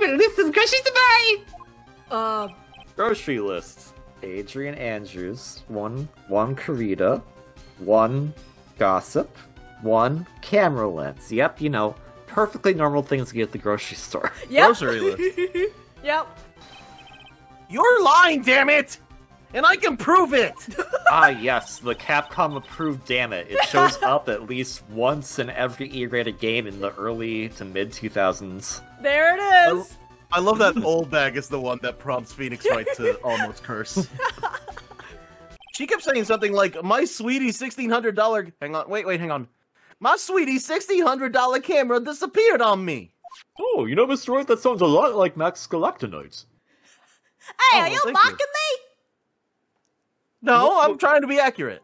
favorite list of groceries to buy! Grocery lists. Adrian Andrews, one Karita, one Gossip, one camera lens. Yep, you know, perfectly normal things to get at the grocery store. Yep. Grocery list. Yep. You're lying, damn it! And I can prove it! Ah, yes, the Capcom approved, damn it. It shows up at least once in every E-rated game in the early to mid-2000s. There it is! I love that old bag is the one that prompts Phoenix Wright to almost curse. She kept saying something like, my sweetie $1,600... Hang on. My sweetie $1,600 camera disappeared on me! Oh, you know, Mr. Wright, that sounds a lot like Max Galactonite. Hey, are you mocking me? No, I'm trying to be accurate.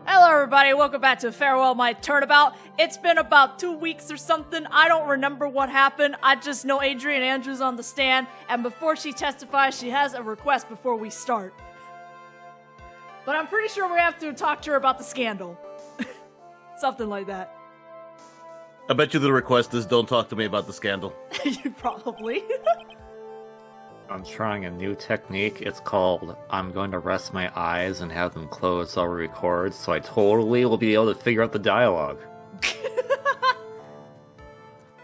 Hello everybody, welcome back to Farewell My Turnabout. It's been about 2 weeks or something, I don't remember what happened, I just know Adrian Andrews on the stand, and before she testifies, she has a request before we start. But I'm pretty sure we have to talk to her about the scandal. Something like that. I bet you the request is don't talk to me about the scandal. You probably. I'm trying a new technique. It's called I'm going to rest my eyes and have them closed while we record, so I totally will be able to figure out the dialogue.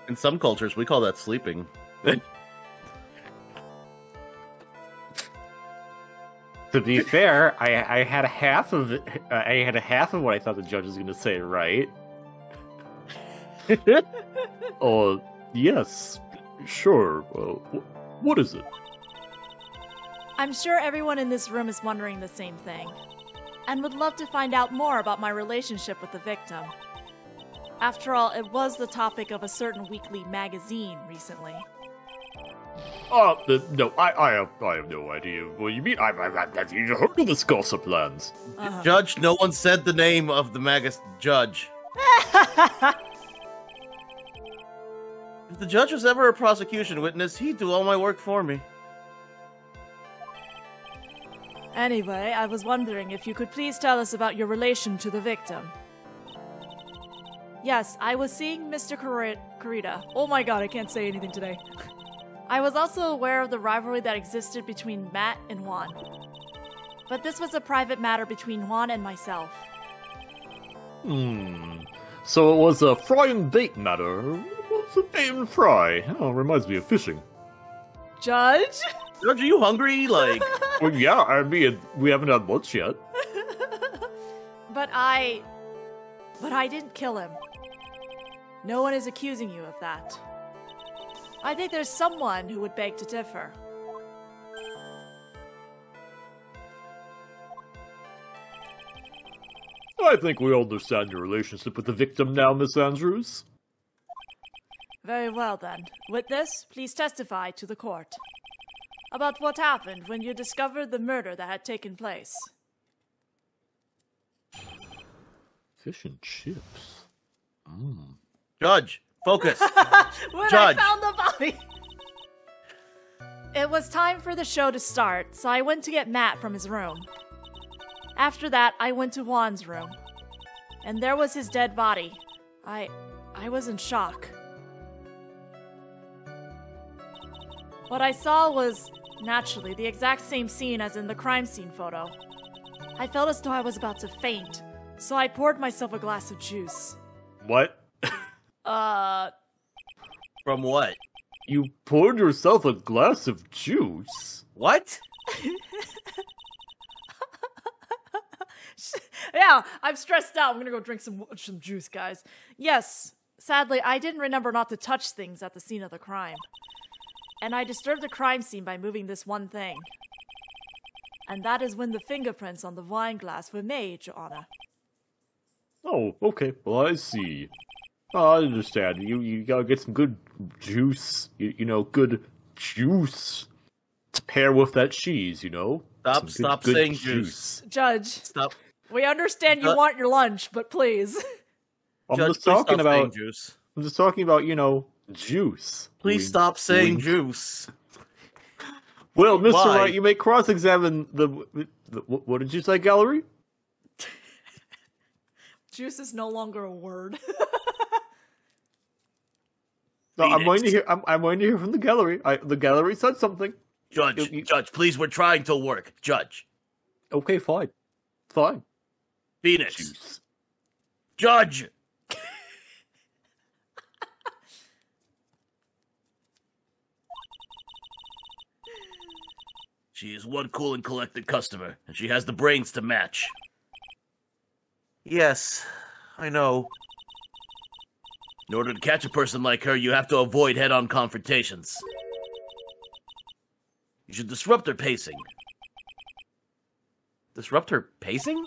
In some cultures, we call that sleeping. To be fair, I had half of it. I had a half of what I thought the judge was going to say, right? Oh, yes, sure. What is it? I'm sure everyone in this room is wondering the same thing, and would love to find out more about my relationship with the victim. After all, it was the topic of a certain weekly magazine recently. No, I have no idea what you mean. I've heard of this gossip lands. Judge, no one said the name of the judge. If the judge was ever a prosecution witness, he'd do all my work for me. Anyway, I was wondering if you could please tell us about your relation to the victim. Yes, I was seeing Mr. Karita. Oh my god, I can't say anything today. I was also aware of the rivalry that existed between Matt and Juan. But this was a private matter between Juan and myself. So it was a fry and bait matter. What's a bait and fry? Oh, reminds me of fishing. Judge? Judge, are you hungry? Like... Well, yeah, I mean, we haven't had lunch yet. But I didn't kill him. No one is accusing you of that. I think there's someone who would beg to differ. I think we all understand your relationship with the victim now, Miss Andrews. Very well then. Witness, please testify to the court about what happened when you discovered the murder that had taken place. Fish and chips. Judge, focus. When Judge. I found the body! It was time for the show to start, so I went to get Matt from his room. After that, I went to Juan's room. And there was his dead body. I was in shock. What I saw was, naturally, the exact same scene as in the crime scene photo. I felt as though I was about to faint, so I poured myself a glass of juice. What? From what? You poured yourself a glass of juice? What? Yeah, I'm stressed out. I'm gonna go drink some juice, guys. Yes, sadly, I didn't remember not to touch things at the scene of the crime. And I disturbed the crime scene by moving this one thing. And that is when the fingerprints on the wine glass were made, Your Honor. Oh, okay. Well, I see. I understand. You gotta get some good juice. You know, good juice to pair with that cheese, you know? Stop good saying juice. Judge. Stop. We understand you want your lunch, but please. I'm Judge, just talking about juice. I'm just talking about, you know, juice. Please stop saying juice. Well, Mr. Why? Wright, you may cross-examine the what did you say, Gallery? Juice is no longer a word. No, I'm waiting to hear. I'm waiting to hear from the gallery. The gallery said something. Judge, please, we're trying to work. Judge. Okay, fine. Fine. Phoenix. Juice. Judge. She is one cool and collected customer, and she has the brains to match. Yes, I know. In order to catch a person like her, you have to avoid head-on confrontations. You should disrupt her pacing. Disrupt her pacing?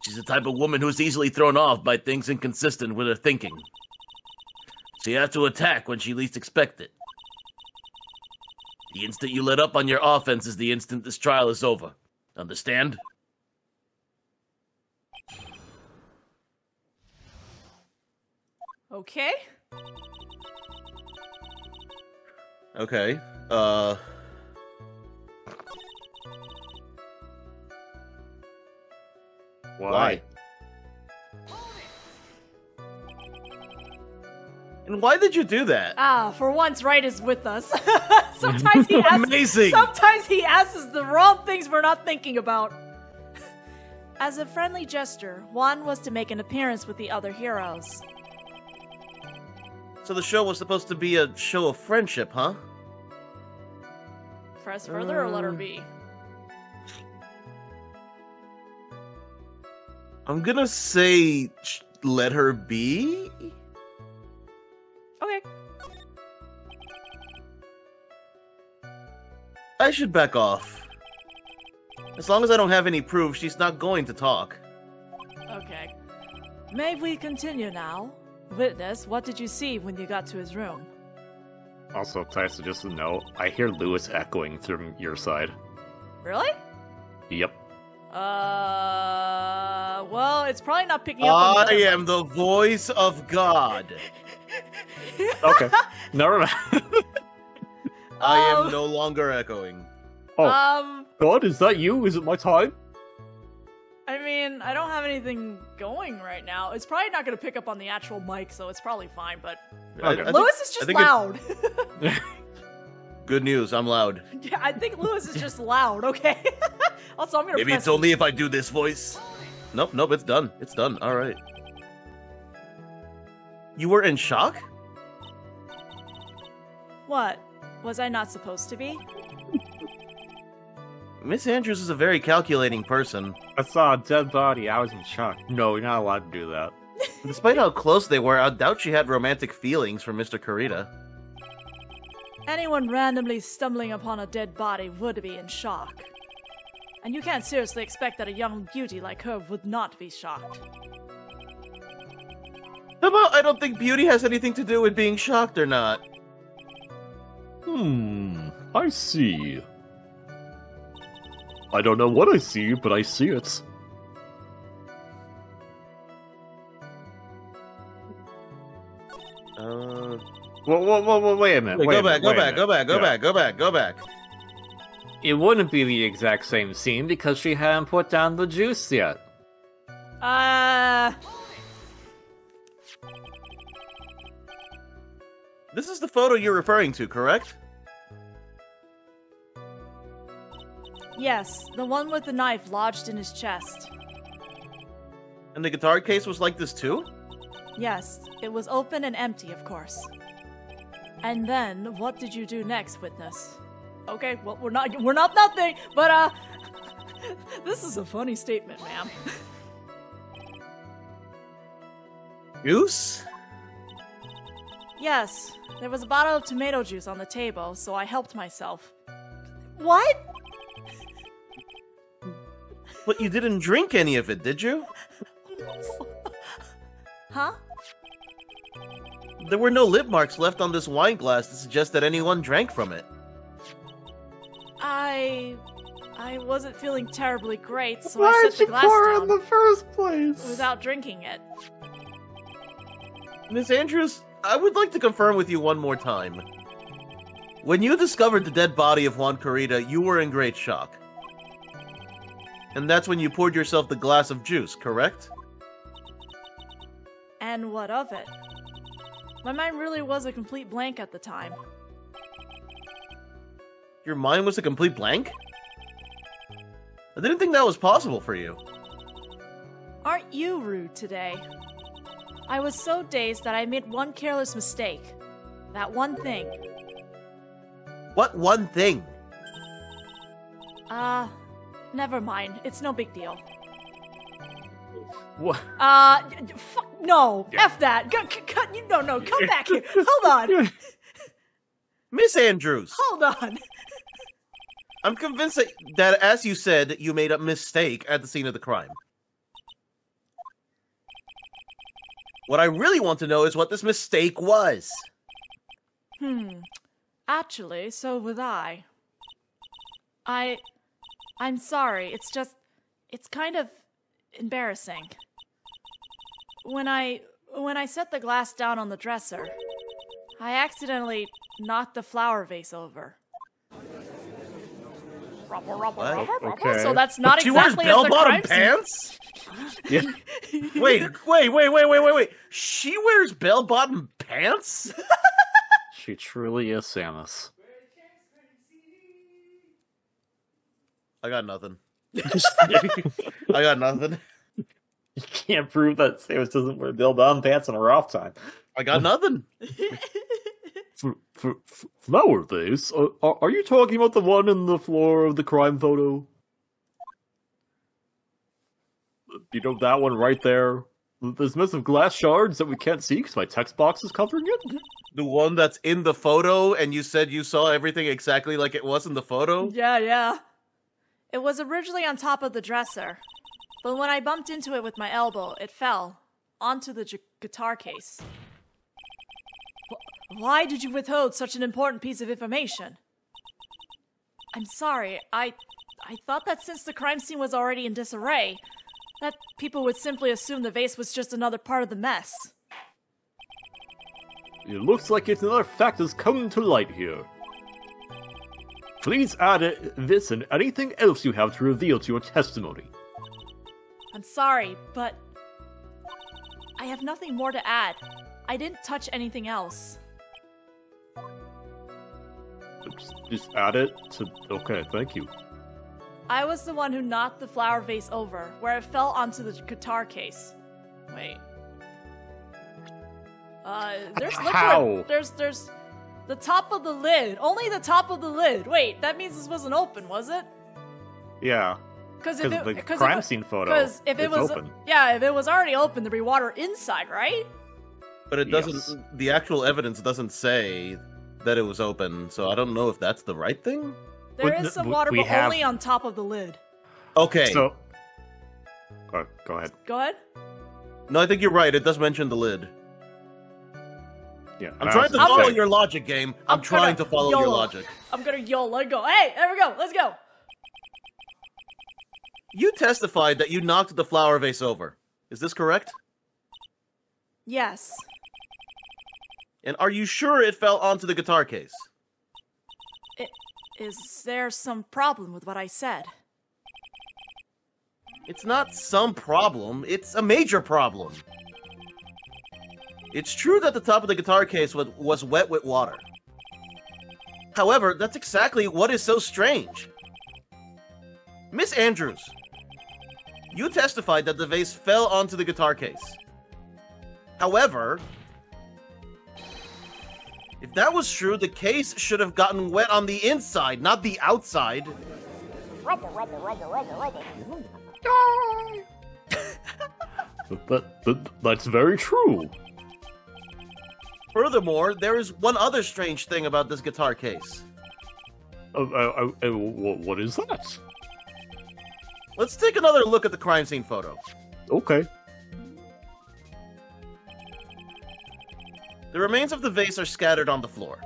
She's the type of woman who's easily thrown off by things inconsistent with her thinking. So you have to attack when she least expects it. The instant you let up on your offense is the instant this trial is over. Understand? Okay. Okay. Why? And why did you do that? For once, Wright is with us. Sometimes he asks. Amazing. Sometimes he asks the wrong things we're not thinking about. As a friendly gesture, Juan was to make an appearance with the other heroes. So the show was supposed to be a show of friendship, huh? Press further or letter B? I'm gonna say let her be? Okay. I should back off. As long as I don't have any proof, she's not going to talk. Okay. May we continue now? Witness, what did you see when you got to his room? Also, Taisa, just a note, I hear Lewis echoing from your side. Really? Yep. Well, it's probably not picking up on I am the voice of God. Okay. Never mind. I am no longer echoing. Oh. God, is that you? Is it my time? I mean, I don't have anything going right now. It's probably not going to pick up on the actual mic, so it's probably fine, but... Okay. Lewis is just loud. Good news, I'm loud. Yeah, I think Lewis is just loud, okay? Also, I'm going to Maybe it's only if I do this voice. Nope, it's done. It's done, alright. You were in shock? What? Was I not supposed to be? Miss Andrews is a very calculating person. I saw a dead body. I was in shock. No, you're not allowed to do that. Despite how close they were, I doubt she had romantic feelings for Mr. Kurita. Anyone randomly stumbling upon a dead body would be in shock. And you can't seriously expect that a young beauty like her would not be shocked. How about I don't think beauty has anything to do with being shocked or not? I see. I don't know what I see, but I see it. Well, wait a minute. Go back. It wouldn't be the exact same scene because she hadn't put down the juice yet. This is the photo you're referring to, correct? Yes, the one with the knife lodged in his chest. And the guitar case was like this too? Yes, it was open and empty, of course. And then, what did you do next, witness? Okay, well, we're not nothing, but, this is a funny statement, ma'am. Juice? Yes, there was a bottle of tomato juice on the table, so I helped myself. What? But you didn't drink any of it, did you? Huh? There were no lip marks left on this wine glass to suggest that anyone drank from it. I wasn't feeling terribly great, so Why I did set the you glass pour down in the first place? without drinking it. Miss Andrews, I would like to confirm with you one more time. When you discovered the dead body of Juan Kurita, you were in great shock. And that's when you poured yourself the glass of juice, correct? And what of it? My mind really was a complete blank at the time. Your mind was a complete blank? I didn't think that was possible for you. Aren't you rude today? I was so dazed that I made one careless mistake. That one thing. What one thing? Never mind. It's no big deal. What? Fuck, no. Yeah. F that. No, come back here. Hold on. Miss Andrews, Hold on. I'm convinced that, as you said, you made a mistake at the scene of the crime. What I really want to know is what this mistake was. Actually, so would I. I'm sorry. It's kind of embarrassing. When I set the glass down on the dresser, I accidentally knocked the flower vase over. Okay. So that's not She wears exactly as the bell-bottom crime scene. pants? Yeah. Wait. She wears bell-bottom pants? She truly is Samus. I got nothing. I got nothing. You can't prove that Samus doesn't wear bell-bottom pants on her off time. I got nothing. Flower vase? Are you talking about the one in the floor of the crime photo? You know, that one right there? There's massive glass shards that we can't see because my text box is covering it? The one that's in the photo, and you said you saw everything exactly like it was in the photo? Yeah. It was originally on top of the dresser, but when I bumped into it with my elbow, it fell onto the guitar case. Why did you withhold such an important piece of information? I'm sorry, I thought that since the crime scene was already in disarray, that people would simply assume the vase was just another part of the mess. It looks like it's another fact that's come to light here. Please add this and anything else you have to reveal to your testimony. I'm sorry, but I have nothing more to add. I didn't touch anything else. Just add it to... Okay, thank you. I was the one who knocked the flower vase over, where it fell onto the guitar case. Wait. There's liquid. How? There's the top of the lid. Only the top of the lid. Wait, that means this wasn't open, was it? Yeah. Because the crime scene photo, Because if it it's was open. Yeah, if it was already open, there'd be water inside, right? But it doesn't. Yes. The actual evidence doesn't say that it was open, so I don't know if that's the right thing. There But is some water, we but have- only on top of the lid. Okay. So... go ahead. Go ahead. No, I think you're right. It does mention the lid. Yeah. I'm trying to follow your logic, game. I'm trying to follow your YOLO. logic. I'm gonna YOLO and go. Hey, there we go. Let's go. You testified that you knocked the flower vase over. Is this correct? Yes. And are you sure it fell onto the guitar case? Is there some problem with what I said? It's not some problem, it's a major problem. It's true that the top of the guitar case was wet with water. However, that's exactly what is so strange. Miss Andrews, you testified that the vase fell onto the guitar case. However, if that was true, the case should have gotten wet on the inside, not the outside. That's very true. Furthermore, there is one other strange thing about this guitar case. What is that? Let's take another look at the crime scene photo. Okay. The remains of the vase are scattered on the floor.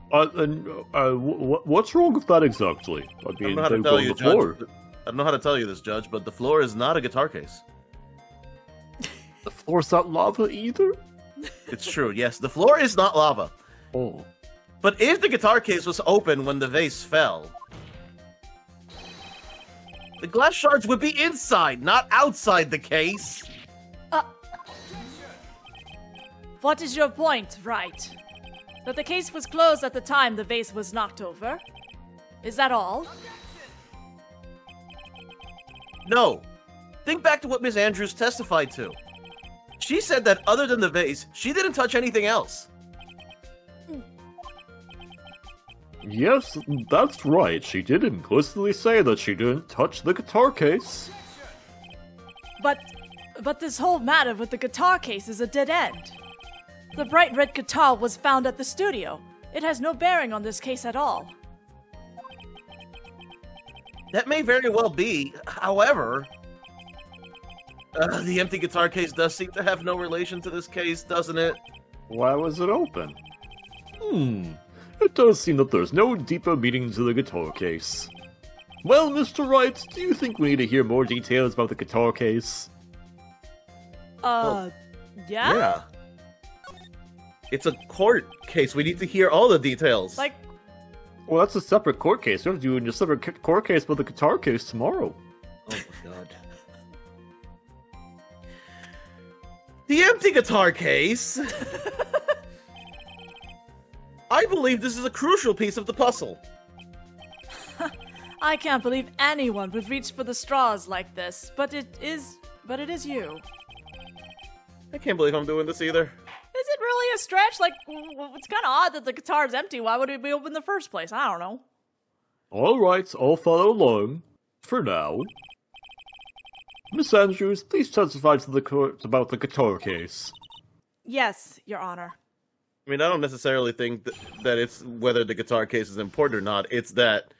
What's wrong with that exactly? I I don't mean, know how to they tell go on you, the floor. Judge. I don't know how to tell you this, Judge, but the floor is not a guitar case. The floor's not lava either? It's true, yes, the floor is not lava. Oh. But if the guitar case was open when the vase fell, the glass shards would be inside, not outside the case. What is your point, Wright? That the case was closed at the time the vase was knocked over? Is that all? No. Think back to what Miss Andrews testified to. She said that other than the vase, she didn't touch anything else. Yes, that's right. She did implicitly say that she didn't touch the guitar case. But this whole matter with the guitar case is a dead end. The bright red guitar was found at the studio. It has no bearing on this case at all. That may very well be. However, the empty guitar case does seem to have no relation to this case, doesn't it? Why was it open? It does seem that there's no deeper meaning to the guitar case. Well, Mr. Wright, do you think we need to hear more details about the guitar case? Yeah? Yeah. It's a court case. We need to hear all the details. Like, Well, that's a separate court case. We're doing a separate court case about the guitar case tomorrow. Oh my god. The empty guitar case. I believe this is a crucial piece of the puzzle. I can't believe anyone would reach for the straws like this, but it is you. I can't believe I'm doing this either. Is it really a stretch? Like, it's kind of odd that the guitar's empty. Why would it be open in the first place? I don't know. Alright, I'll follow along. For now. Miss Andrews, please testify to the court about the guitar case. Yes, Your Honor. I mean, I don't necessarily think that it's whether the guitar case is important or not. It's that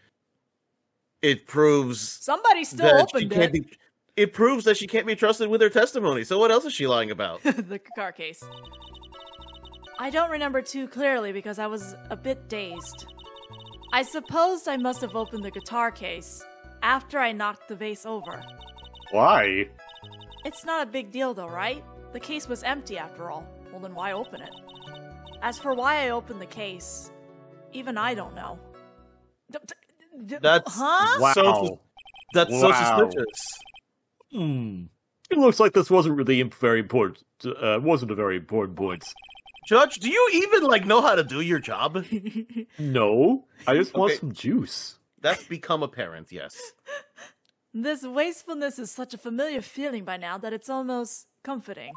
it proves Somebody still that opened she can't it. be. It proves that she can't be trusted with her testimony. So what else is she lying about? The guitar case. I don't remember too clearly because I was a bit dazed. I suppose I must have opened the guitar case after I knocked the vase over. Why? It's not a big deal though, right? The case was empty after all. Well, then why open it? As for why I opened the case, even I don't know. That's Huh? Wow. so Wow. suspicious. It looks like this wasn't really very important. Wasn't a very important point. Judge, do you even know how to do your job? No, I just want Okay. some juice. That's become apparent, yes. This wastefulness is such a familiar feeling by now that it's almost comforting.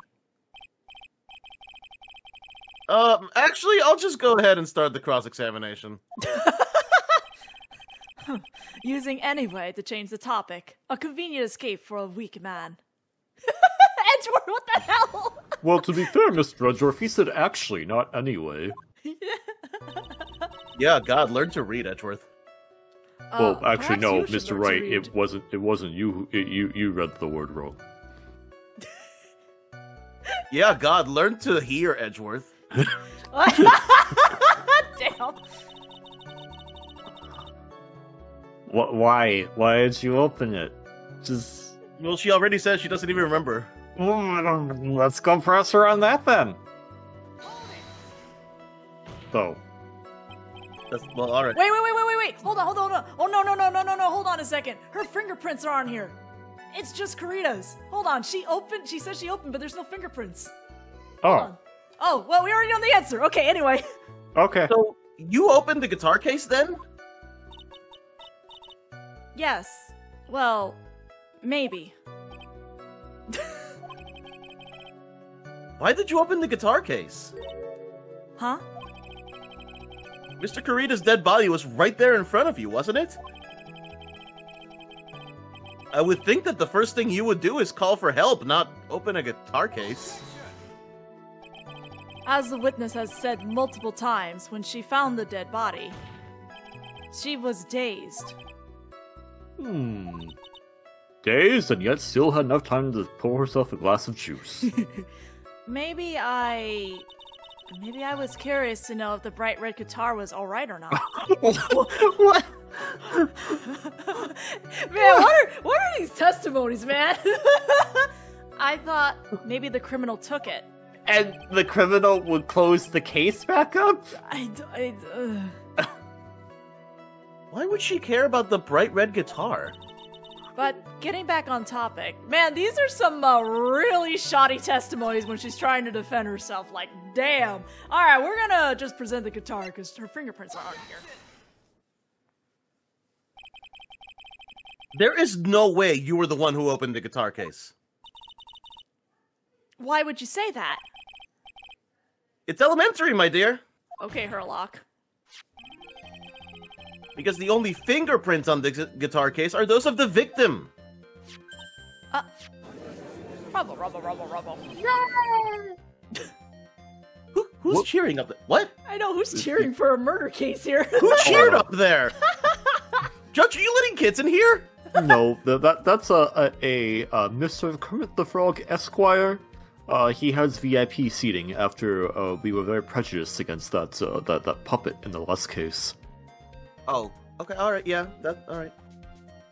Actually, I'll just go ahead and start the cross-examination. Using any way to change the topic. A convenient escape for a weak man. Edgeworth, what the hell? Well, to be fair, Mr. Edgeworth, he said actually, not anyway. Yeah, God, learn to read, Edgeworth. Well, actually, perhaps no, you should Mr. learn to Wright, read. it wasn't you. You read the word wrong. Yeah, God, learn to hear, Edgeworth. Damn. Why? Why did you open it? Just... Well, she already said she doesn't even remember. Let's go press her on that then. So, That's, well, alright. Wait. Hold on. Oh, no. Hold on a second. Her fingerprints are on here. It's just Karita's. Hold on. She said she opened, but there's no fingerprints. oh, Oh, well, we already know the answer. Okay, anyway. okay. So, you opened the guitar case then? Yes. Well, maybe. Why did you open the guitar case? Huh? Mr. Karita's dead body was right there in front of you, wasn't it? I would think that the first thing you would do is call for help, not open a guitar case. As the witness has said multiple times, when she found the dead body, she was dazed. Dazed and yet still had enough time to pour herself a glass of juice. Maybe I was curious to know if the bright red guitar was alright or not. What? Man, what are these testimonies, man? I thought maybe the criminal took it. And the criminal would close the case back up? Why would she care about the bright red guitar? But getting back on topic, man, these are some really shoddy testimonies when she's trying to defend herself. Like, damn. All right, we're gonna just present the guitar because her fingerprints are on here. There is no way you were the one who opened the guitar case. Why would you say that? It's elementary, my dear. Okay, Herlock. Because the only fingerprints on the guitar case are those of the victim. Rubble. Who's cheering up there? What? I know, who's cheering for a murder case here? Who cheered up there? Judge, are you letting kids in here? No, that's a Mr. Kermit the Frog Esquire. He has VIP seating after we were very prejudiced against that puppet in the last case. Oh, okay, alright, yeah, alright.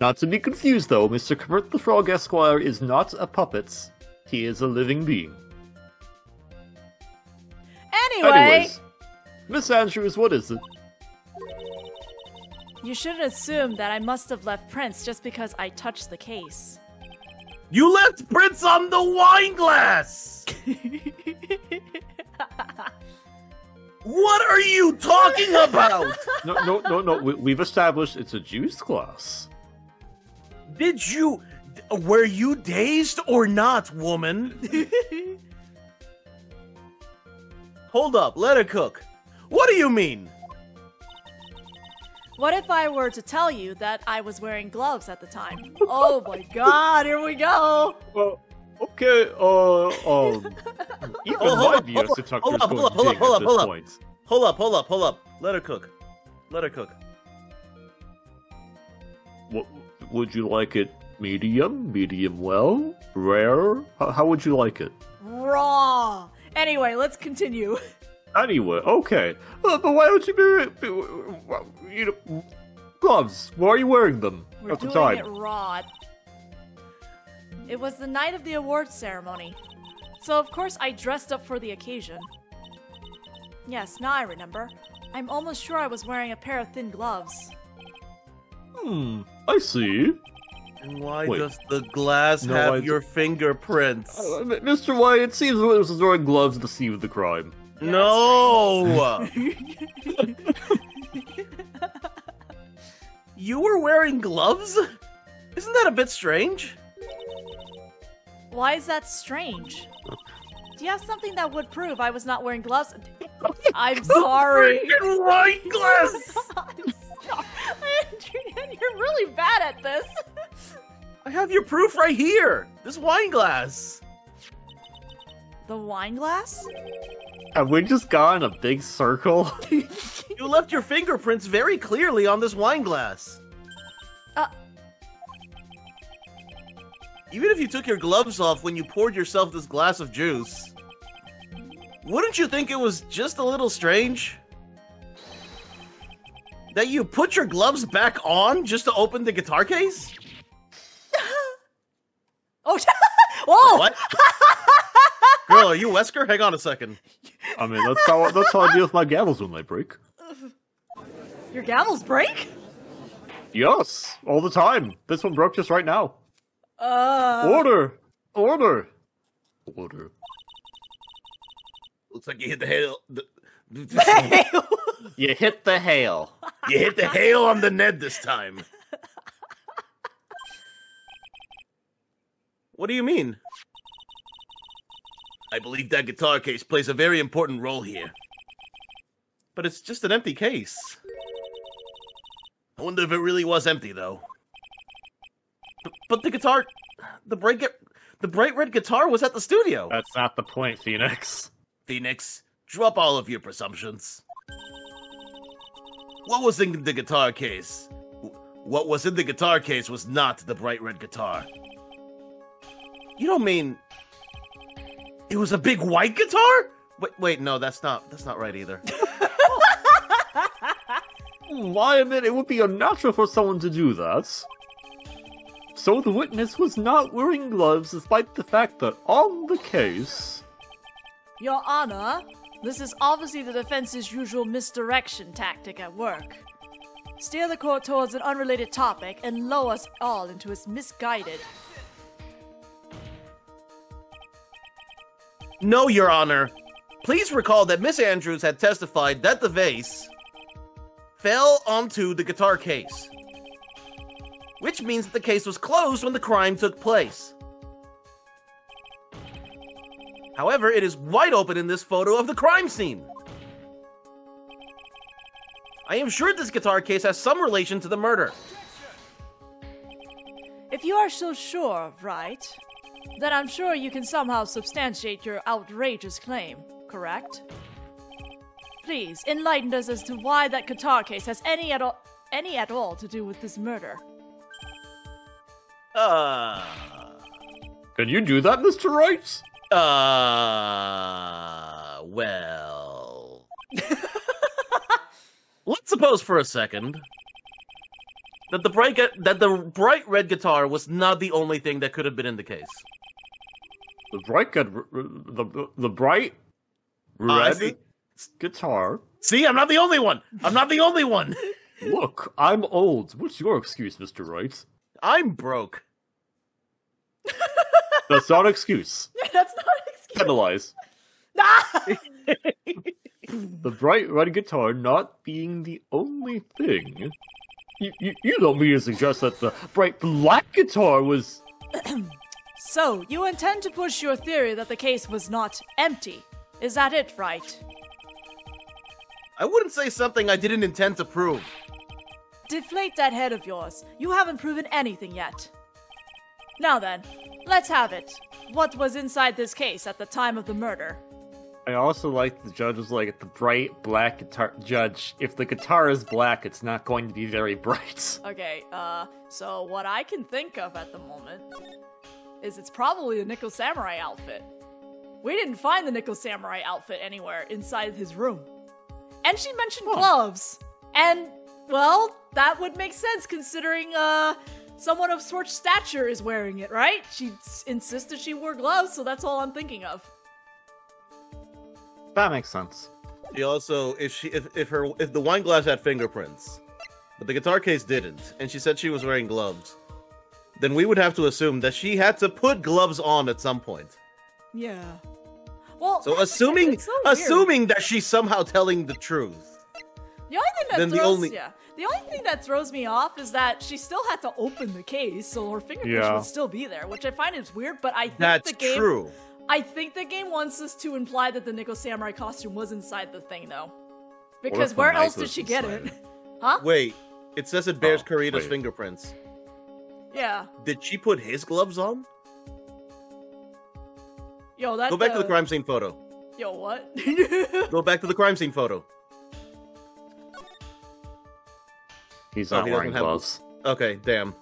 Not to be confused, though, Mr. Kermit the Frog Esquire is not a puppet. He is a living being. Anyway! Anyways, Miss Andrews, what is it? You shouldn't assume that I must have left prints just because I touched the case. You left prints on the wine glass! What are you talking about? No. We've established it's a juice glass. Were you dazed or not, woman? Hold up, let it cook. What do you mean? What if I were to tell you that I was wearing gloves at the time? Oh my god, here we go! Okay, even my VS detector is going to ding at this point. Hold up. Let her cook. What, would you like it medium, medium well, rare? How would you like it? Raw! Anyway, let's continue. Anyway, okay. But why don't you gloves? Why are you wearing them at the time? We're doing it raw. It was the night of the awards ceremony, so of course I dressed up for the occasion. Yes, now I remember. I'm almost sure I was wearing a pair of thin gloves. I see. And why does the glass have your fingerprints? Mr. White, it seems it was wearing gloves at the scene of the crime. Yeah, No! You were wearing gloves? Isn't that a bit strange? Why is that strange? Do you have something that would prove I was not wearing gloves? I'm sorry. Freaking wine glass! I'm sorry. Adrian, you're really bad at this. I have your proof right here. This wine glass. The wine glass? Have we just gone in a big circle? You left your fingerprints very clearly on this wine glass. Even if you took your gloves off when you poured yourself this glass of juice, wouldn't you think it was just a little strange that you put your gloves back on just to open the guitar case? Oh, whoa! What? Girl, are you Wesker? Hang on a second. I mean, that's how I deal with my gavels when they break. Your gavels break? Yes, all the time. This one broke just right now. Order! Looks like you hit the hail. You hit the hail. You hit the hail on the Ned this time. What do you mean? I believe that guitar case plays a very important role here. But it's just an empty case. I wonder if it really was empty, though. But the guitar... The bright red guitar was at the studio. That's not the point, Phoenix. Phoenix, drop all of your presumptions. What was in the guitar case? What was in the guitar case was not the bright red guitar. You don't mean... It was a big white guitar? Wait, no, that's not right either. I admit it would be unnatural for someone to do that. So the witness was not wearing gloves despite the fact that on the case... Your Honor, this is obviously the defense's usual misdirection tactic at work. steer the court towards an unrelated topic, and lull us all into its misguided. No, Your Honor. Please recall that Miss Andrews had testified that the vase fell onto the guitar case, which means that the case was closed when the crime took place. However, it is wide open in this photo of the crime scene. I am sure this guitar case has some relation to the murder. If you are so sure, Wright, then I'm sure you can somehow substantiate your outrageous claim, correct? Please, enlighten us as to why that guitar case has any at all to do with this murder. Can you do that, Mr. Wright? Well... Let's suppose for a second that the bright red guitar was not the only thing that could have been in the case. The bright red guitar. See, I'm not the only one. I'm not the only one. Look, I'm old. What's your excuse, Mr. Wright? I'm broke. That's not an excuse. That's not an excuse. Penalize. The bright red guitar not being the only thing. You don't mean to suggest that the bright black guitar was... So, you intend to push your theory that the case was not empty. Is that it, Wright? I wouldn't say something I didn't intend to prove. Deflate that head of yours. You haven't proven anything yet. Now then, let's have it. What was inside this case at the time of the murder? I also like the judge was like, the bright black guitar... Judge, if the guitar is black, it's not going to be very bright. Okay, so what I can think of at the moment is it's probably a Nickel Samurai outfit. We didn't find the Nickel Samurai outfit anywhere inside his room. And she mentioned gloves. And, well, that would make sense considering, someone of Swart's stature is wearing it, right? She insisted she wore gloves, so that's all I'm thinking of. That makes sense. She also, if the wine glass had fingerprints, but the guitar case didn't, and she said she was wearing gloves, then we would have to assume that she had to put gloves on at some point. Yeah. Well, so assuming that she's somehow telling the truth. The only thing that throws me off is that she still had to open the case, so her fingerprints would still be there, which I find is weird. But I think true. I think the game wants us to imply that the Nickel Samurai costume was inside the thing, though. Because where else did she get it? Huh? Wait, it says it bears Kurita's fingerprints. Yeah. Did she put his gloves on? Yo, that. Go back to the crime scene photo. Yo, what? Go back to the crime scene photo. He's not wearing gloves. Okay, damn.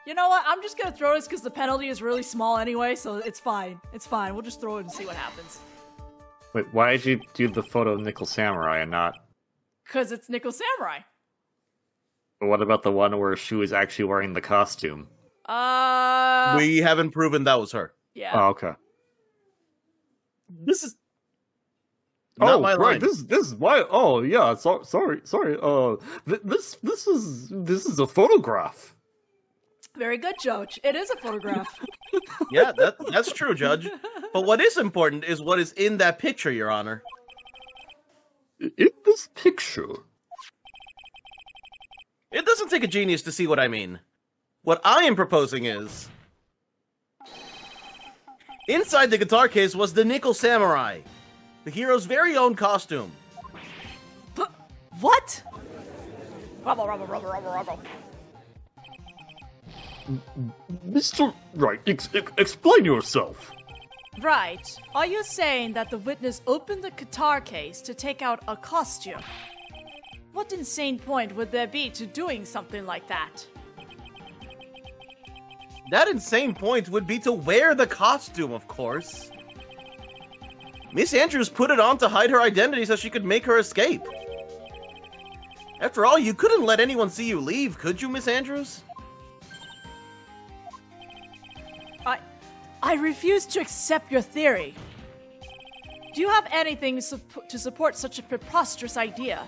You know what? I'm just gonna throw this because the penalty is really small anyway, so it's fine. It's fine. We'll just throw it and see what happens. Wait, why did you do the photo of Nickel Samurai and not... Because it's Nickel Samurai. But what about the one where she was actually wearing the costume? We haven't proven that was her. Yeah. Oh, okay. This is not my line. This is my... Oh, yeah, sorry. This is a photograph. Very good, Judge. It is a photograph. Yeah, that's true, Judge. But what is important is what is in that picture, Your Honor. In this picture? It doesn't take a genius to see what I mean. What I am proposing is... inside the guitar case was the Nickel Samurai, the hero's very own costume. What? Rubble. Mr. Wright, explain yourself. Right. Are you saying that the witness opened the guitar case to take out a costume? What insane point would there be to doing something like that? That insane point would be to wear the costume, of course. Miss Andrews put it on to hide her identity so she could make her escape. After all, you couldn't let anyone see you leave, could you, Miss Andrews? I refuse to accept your theory. Do you have anything to support such a preposterous idea?